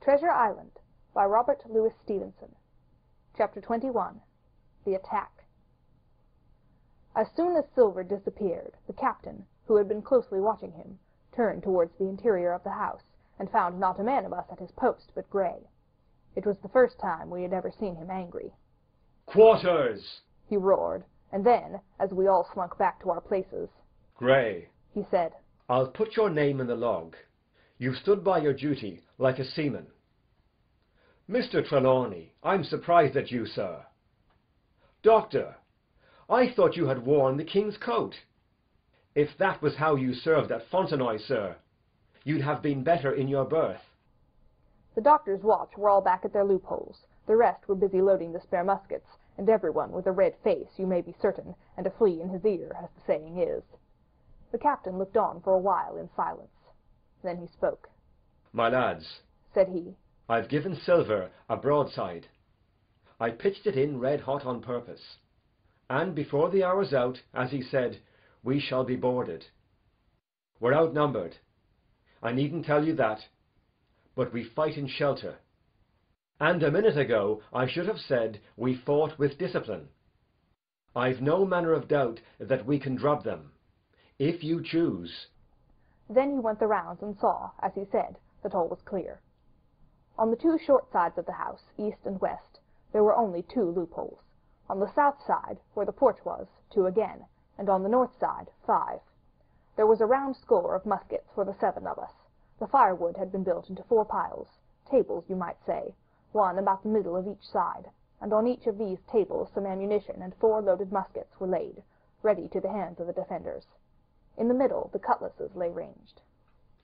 Treasure Island by Robert Louis Stevenson. Chapter 21. The Attack. As soon as Silver disappeared, the captain, who had been closely watching him, turned towards the interior of the house, and found not a man of us at his post but Gray. It was the first time we had ever seen him angry. "Quarters!" he roared, and then, as we all slunk back to our places, "Gray," he said, "I'll put your name in the log. You've stood by your duty like a seaman. Mr. Trelawney, I'm surprised at you, sir. Doctor, I thought you had worn the king's coat. If that was how you served at Fontenoy, sir, you'd have been better in your berth." The doctor's watch were all back at their loopholes. The rest were busy loading the spare muskets, and everyone with a red face, you may be certain, and a flea in his ear, as the saying is. The captain looked on for a while in silence. Then he spoke. "My lads," said he, "I've given Silver a broadside. I pitched it in red hot on purpose, and before the hour's out, as he said, we shall be boarded. We're outnumbered. I needn't tell you that, but we fight in shelter. And a minute ago I should have said we fought with discipline. I've no manner of doubt that we can drub them, if you choose." Then he went the rounds and saw, as he said, that all was clear. On the two short sides of the house, east and west, there were only two loopholes. On the south side, where the porch was, two again, and on the north side, 5. There was a round score of muskets for the 7 of us. The firewood had been built into 4 piles, tables, you might say, one about the middle of each side, and on each of these tables some ammunition and 4 loaded muskets were laid, ready to the hands of the defenders. In the middle the cutlasses lay ranged.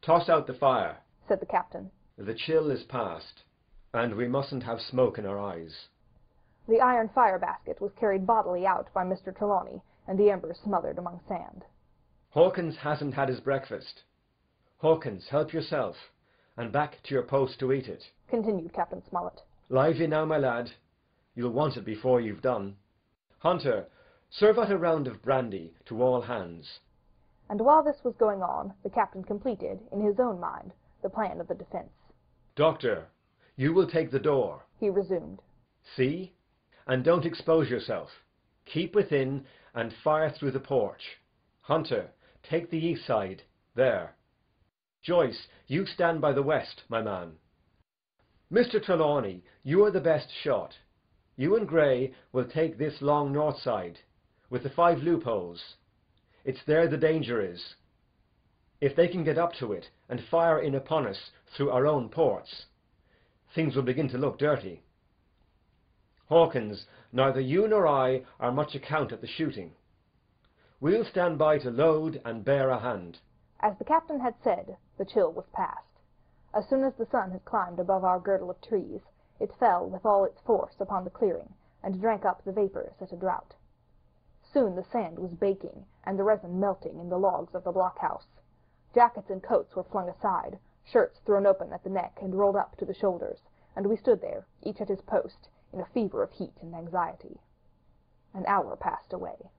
"Toss out the fire," said the captain. "The chill is past, and we mustn't have smoke in our eyes." The iron fire basket was carried bodily out by Mr. Trelawney, and the embers smothered among sand. "Hawkins hasn't had his breakfast. Hawkins, help yourself, and back to your post to eat it," continued Captain Smollett. "Lively now, my lad. You'll want it before you've done. Hunter, serve out a round of brandy to all hands." And while this was going on, the captain completed, in his own mind, the plan of the defense. "Doctor, you will take the door," he resumed. "See? And don't expose yourself. Keep within and fire through the porch. Hunter, take the east side, there. Joyce, you stand by the west, my man. Mr. Trelawney, you are the best shot. You and Gray will take this long north side, with the 5 loopholes. It's there the danger is. If they can get up to it and fire in upon us through our own ports, things will begin to look dirty. Hawkins, neither you nor I are much account at the shooting. We'll stand by to load and bear a hand." As the captain had said, the chill was past. As soon as the sun had climbed above our girdle of trees, it fell with all its force upon the clearing, and drank up the vapors at a draught. Soon the sand was baking, and the resin melting in the logs of the blockhouse. Jackets and coats were flung aside, shirts thrown open at the neck and rolled up to the shoulders, and we stood there, each at his post, in a fever of heat and anxiety. An hour passed away.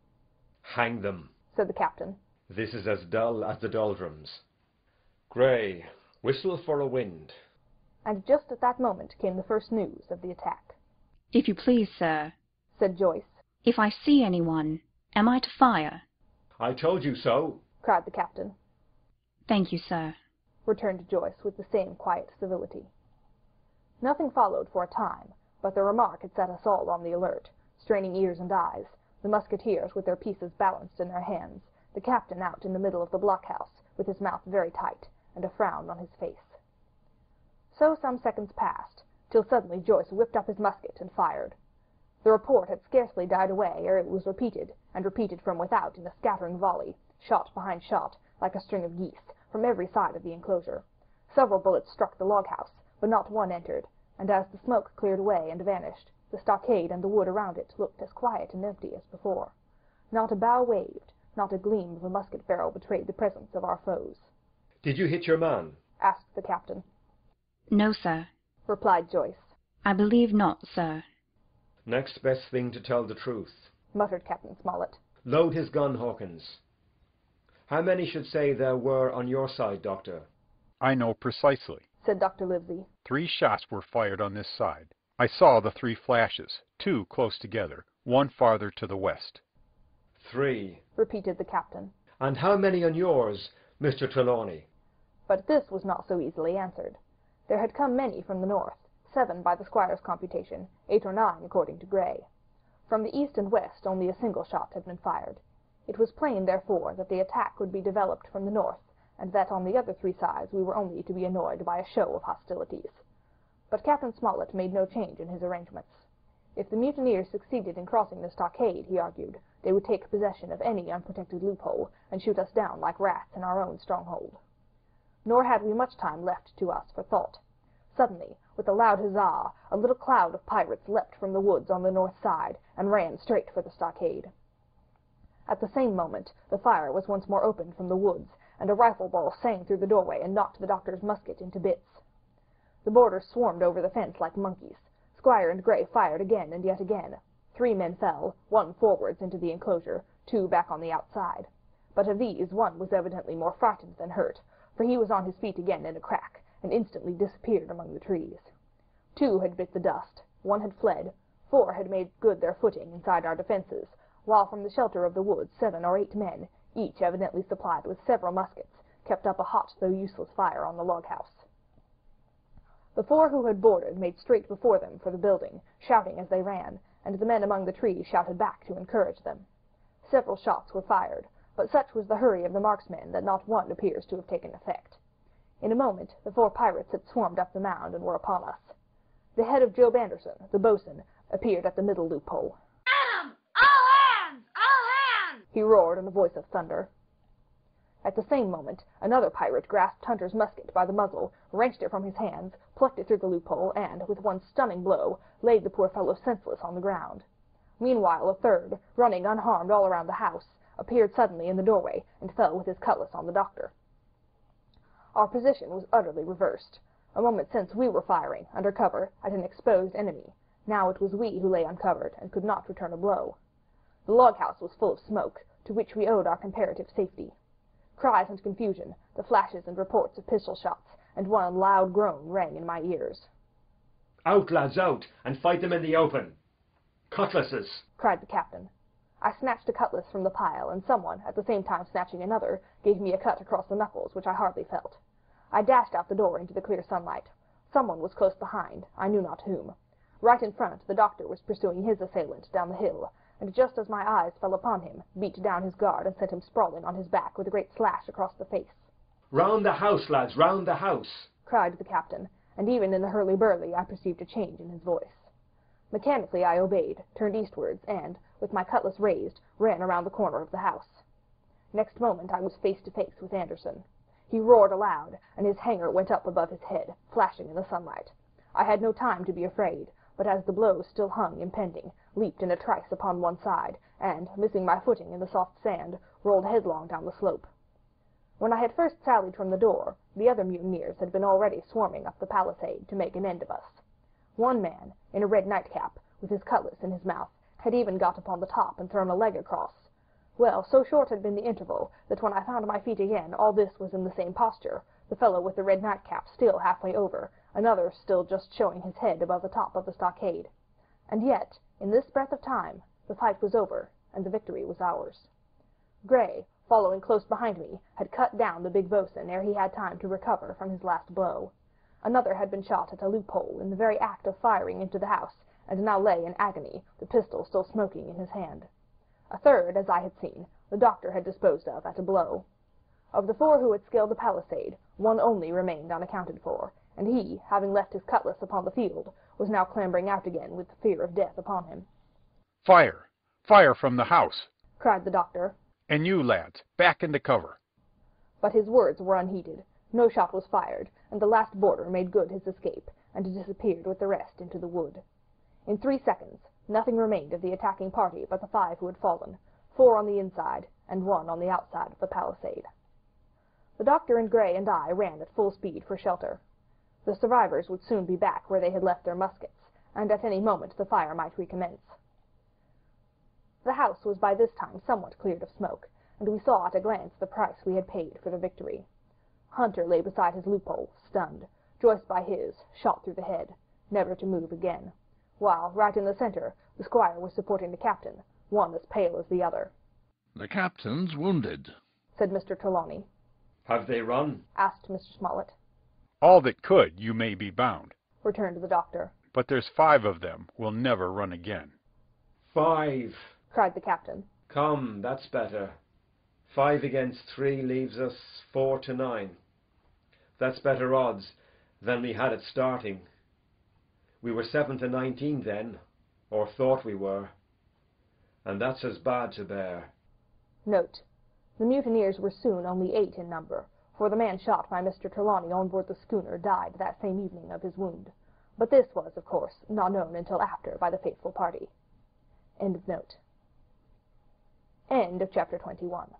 "Hang them," said the captain. "This is as dull as the doldrums. Gray, whistle for a wind." And just at that moment came the first news of the attack. "If you please, sir," said Joyce. "if I see anyone, am I to fire?" "I told you so," cried the captain. "Thank you, sir," returned Joyce with the same quiet civility. Nothing followed for a time, but the remark had set us all on the alert, straining ears and eyes, the musketeers with their pieces balanced in their hands, the captain out in the middle of the blockhouse, with his mouth very tight, and a frown on his face. So some seconds passed, till suddenly Joyce whipped up his musket and fired. The report had scarcely died away ere it was repeated, and repeated from without in a scattering volley, shot behind shot, like a string of geese, from every side of the enclosure. Several bullets struck the log-house, but not one entered, and as the smoke cleared away and vanished, the stockade and the wood around it looked as quiet and empty as before. Not a bough waved, not a gleam of a musket barrel betrayed the presence of our foes. "Did you hit your man?" asked the captain. "No, sir," replied Joyce. "I believe not, sir." "Next best thing to tell the truth," muttered Captain Smollett. "Load his gun, Hawkins. How many should say there were on your side, Doctor?" "I know precisely," said Dr. Livesey. 3 shots were fired on this side. I saw the 3 flashes, 2 close together, 1 farther to the west. 3, repeated the captain. And how many on yours, Mr. Trelawney? But this was not so easily answered. There had come many from the north, 7 by the squire's computation, 8 or 9 according to Gray. From the east and west only a single shot had been fired. It was plain, therefore, that the attack would be developed from the north, and that on the other 3 sides we were only to be annoyed by a show of hostilities. But Captain Smollett made no change in his arrangements. If the mutineers succeeded in crossing the stockade, he argued, they would take possession of any unprotected loophole and shoot us down like rats in our own stronghold. Nor had we much time left to us for thought. Suddenly, with a loud huzzah, a little cloud of pirates leapt from the woods on the north side and ran straight for the stockade. At the same moment, the fire was once more opened from the woods, and a rifle ball sang through the doorway and knocked the doctor's musket into bits. The boarders swarmed over the fence like monkeys. Squire and Gray fired again and yet again. 3 men fell, 1 forwards into the enclosure, 2 back on the outside. But of these 1 was evidently more frightened than hurt, for he was on his feet again in a crack, and instantly disappeared among the trees. 2 had bit the dust, 1 had fled, 4 had made good their footing inside our defences, while from the shelter of the woods 7 or 8 men, each evidently supplied with several muskets, kept up a hot though useless fire on the log-house. The 4 who had boarded made straight before them for the building, shouting as they ran, and the men among the trees shouted back to encourage them. Several shots were fired, but such was the hurry of the marksmen that not one appears to have taken effect. In a moment the 4 pirates had swarmed up the mound and were upon us. The head of Job Anderson, the boatswain, appeared at the middle loophole. "At 'em! All hands! All hands!" he roared in a voice of thunder. At the same moment, another pirate grasped Hunter's musket by the muzzle, wrenched it from his hands, plucked it through the loophole, and, with one stunning blow, laid the poor fellow senseless on the ground. Meanwhile, a third, running unharmed all around the house, appeared suddenly in the doorway, and fell with his cutlass on the doctor. Our position was utterly reversed. A moment since we were firing, under cover, at an exposed enemy. Now it was we who lay uncovered, and could not return a blow. The log-house was full of smoke, to which we owed our comparative safety. Cries and confusion, the flashes and reports of pistol shots, and one loud groan rang in my ears. Out, lads, out, and fight them in the open. Cutlasses, cried the captain. I snatched a cutlass from the pile, and someone, at the same time snatching another, gave me a cut across the knuckles, which I hardly felt. I dashed out the door into the clear sunlight. Someone was close behind, I knew not whom. Right in front, the doctor was pursuing his assailant down the hill, and just as my eyes fell upon him, beat down his guard and sent him sprawling on his back with a great slash across the face. Round the house, lads, round the house, cried the captain, and even in the hurly-burly I perceived a change in his voice. Mechanically I obeyed, turned eastwards, and, with my cutlass raised, ran around the corner of the house. Next moment I was face to face with Anderson. He roared aloud, and his hanger went up above his head, flashing in the sunlight. I had no time to be afraid, but as the blow still hung impending, leaped in a trice upon one side, and, missing my footing in the soft sand, rolled headlong down the slope. When I had first sallied from the door, the other mutineers had been already swarming up the palisade to make an end of us. One man, in a red nightcap, with his cutlass in his mouth, had even got upon the top and thrown a leg across. Well, so short had been the interval, that when I found my feet again all this was in the same posture, the fellow with the red nightcap still halfway over, another still just showing his head above the top of the stockade. And yet, in this breath of time, the fight was over, and the victory was ours. Gray, following close behind me, had cut down the big boatswain ere he had time to recover from his last blow. Another had been shot at a loophole in the very act of firing into the house, and now lay in agony, the pistol still smoking in his hand. A third, as I had seen, the doctor had disposed of at a blow. Of the 4 who had scaled the palisade, 1 only remained unaccounted for, and he, having left his cutlass upon the field, was now clambering out again with the fear of death upon him. Fire! Fire from the house! cried the doctor. And you, lads, back into cover. But his words were unheeded. No shot was fired, and the last boarder made good his escape, and disappeared with the rest into the wood. In 3 seconds, nothing remained of the attacking party but the 5 who had fallen, 4 on the inside, and 1 on the outside of the palisade. The doctor and Gray and I ran at full speed for shelter. The survivors would soon be back where they had left their muskets, and at any moment the fire might recommence. The house was by this time somewhat cleared of smoke, and we saw at a glance the price we had paid for the victory. Hunter lay beside his loophole, stunned. Joyce by his, shot through the head, never to move again, while, right in the centre, the squire was supporting the captain, one as pale as the other. "The captain's wounded," said Mr. Trelawney. Have they run? Asked Mr. Smollett. All that could, you may be bound. Returned the doctor. But there's 5 of them will never run again. 5. Cried the captain. Come, that's better. 5 against 3 leaves us 4 to 9. That's better odds than we had at starting. We were 7 to 19 then, or thought we were, and that's as bad to bear. Note: the mutineers were soon only 8 in number, for the man shot by Mr. Trelawney on board the schooner died that same evening of his wound, but this was, of course, not known until after by the faithful party. End of note. End of chapter 21.